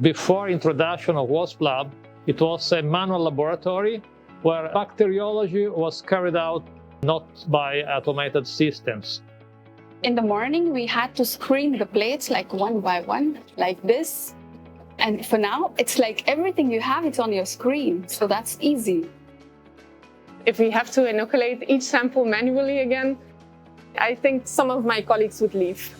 Before introduction of WASP Lab, it was a manual laboratory where bacteriology was carried out not by automated systems. In the morning, we had to screen the plates like one by one, like this. And for now, it's like everything you have, it's on your screen. So that's easy. If we have to inoculate each sample manually again, I think some of my colleagues would leave.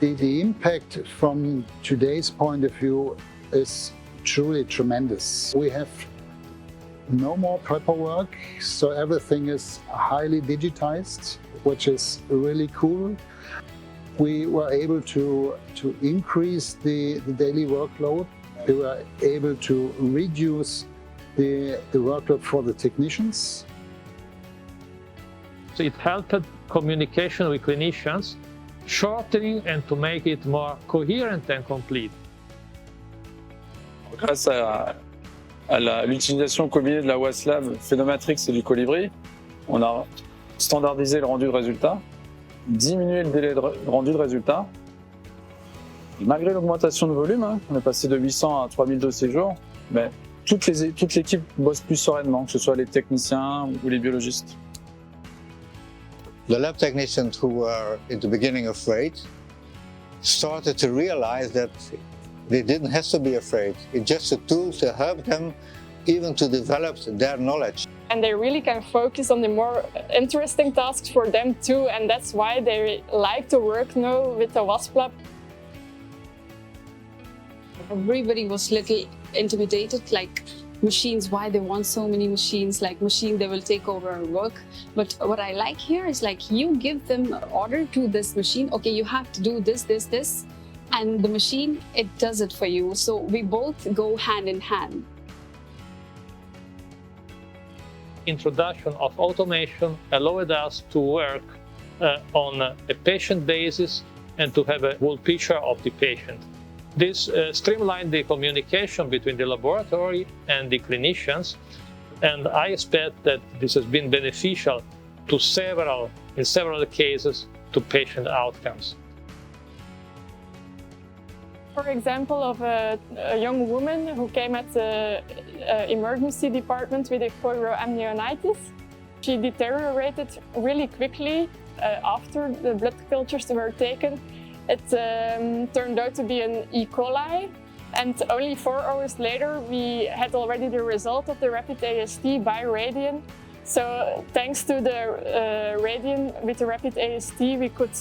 The impact from today's point of view is truly tremendous. We have no more prepper work, so everything is highly digitized, which is really cool. We were able to increase the daily workload. We were able to reduce the workload for the technicians. So it helped communication with clinicians, shortening and to make it more coherent and complete. Grâce à l'utilisation combinée de la WASP Lab, Phénomatrix et du Colibri, on a standardisé le rendu de résultat, diminué le délai de rendu de résultat. Malgré l'augmentation de volume, on est passé de 800 à 3000 dossiers jour, mais toute l'équipe bosse plus sereinement, que ce soit les techniciens ou les biologistes. The lab technicians who were in the beginning afraid started to realize that they didn't have to be afraid. It's just a tool to help them even to develop their knowledge. And they really can focus on the more interesting tasks for them too, and that's why they like to work now with the WASP Lab. Everybody was a little intimidated, like machines, why they want so many machines, like machine they will take over our work. But what I like here is like you give them an order to this machine, okay, you have to do this, this, this, and the machine, it does it for you. So we both go hand in hand. Introduction of automation allowed us to work on a patient basis and to have a full picture of the patient. This streamlined the communication between the laboratory and the clinicians, and I expect that this has been beneficial to in several cases, to patient outcomes. For example, of a young woman who came at the emergency department with a choroamnionitis. She deteriorated really quickly after the blood cultures were taken. It turned out to be an E. coli, and only 4 hours later we had already the result of the rapid AST by radion. So thanks to the radion with the rapid AST, we could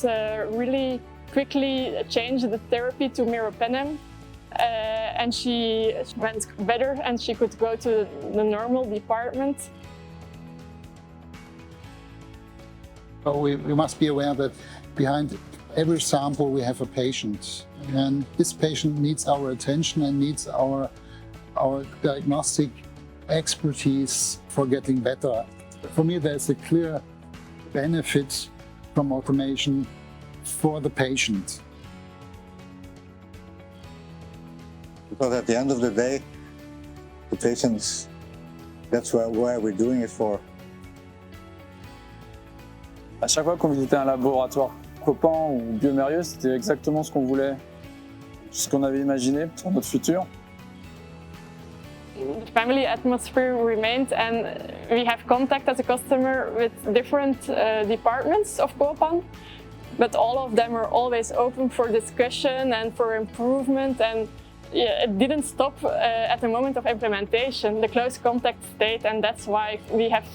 really quickly change the therapy to meropenem, and she went better and she could go to the normal department. We must be aware that behind every sample we have a patient, and this patient needs our attention and needs our diagnostic expertise for getting better. For me, there's a clear benefit from automation for the patient. Because at the end of the day, the patients, that's why we're doing it for. À chaque fois qu'on visitait un laboratoire Copan ou Biomérieux, c'était exactement ce qu'on voulait, ce qu'on avait imaginé pour notre futur. The family atmosphere remained, and we have contact as a customer with different departments of Copan, but all of them are always open for discussion and for improvement, and yeah, it didn't stop at the moment of implementation. The close contact stayed, and that's why we have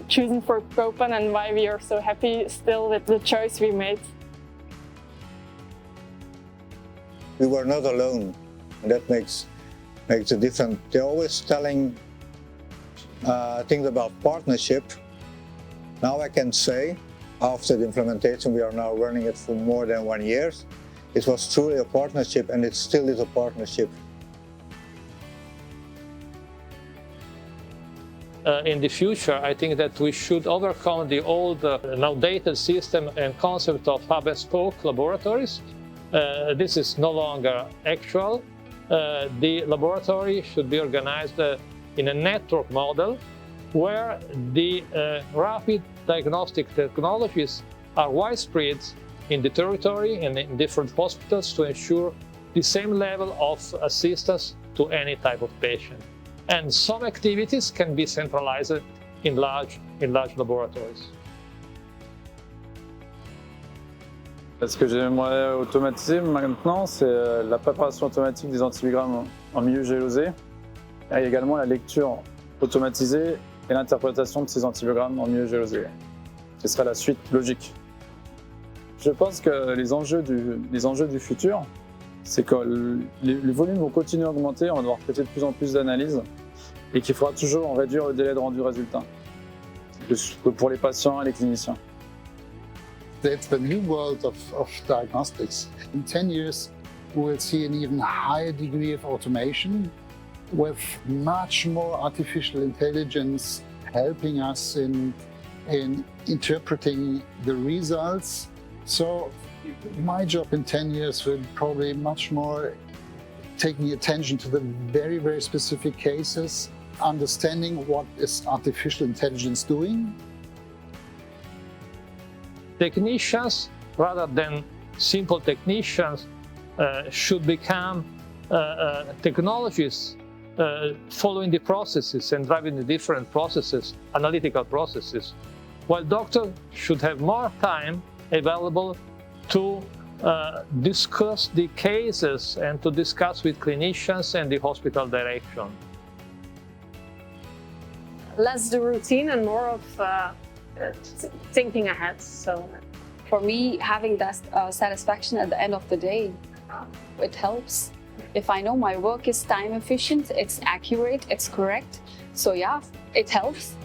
chosen for Copan and why we are so happy still with the choice we made. We were not alone, and that makes a difference. They're always telling things about partnership. Now I can say, after the implementation, we are now running it for more than 1 year. It was truly a partnership, and it still is a partnership. in the future, I think that we should overcome the old, now dated system and concept of hub-and-spoke laboratories. This is no longer actual. The laboratory should be organized in a network model where the rapid diagnostic technologies are widespread in the territory and in different hospitals to ensure the same level of assistance to any type of patient. And some activities can be centralized in large laboratories. Ce que j'aimerais automatiser maintenant, c'est la préparation automatique des antibiogrammes en milieu gélosé et également la lecture automatisée et l'interprétation de ces antibiogrammes en milieu gélosé. Ce serait la suite logique. Je pense que les enjeux du futur, c'est que les volumes vont continuer à augmenter, on va devoir traiter de plus en plus d'analyses et qu'il faudra toujours réduire le délai de rendu résultat pour les patients et les cliniciens. That's the new world of diagnostics. In 10 years, we will see an even higher degree of automation with much more artificial intelligence helping us in interpreting the results. So my job in 10 years will probably much more taking attention to the very, very specific cases, understanding what is artificial intelligence doing. Technicians, rather than simple technicians, should become technologists following the processes and driving the different processes, analytical processes, while doctors should have more time available to discuss the cases and to discuss with clinicians and the hospital direction. Less the routine and more of thinking ahead. So For me, having that satisfaction at the end of the day, it helps. If I know my work is time efficient, it's accurate, it's correct. So yeah, it helps.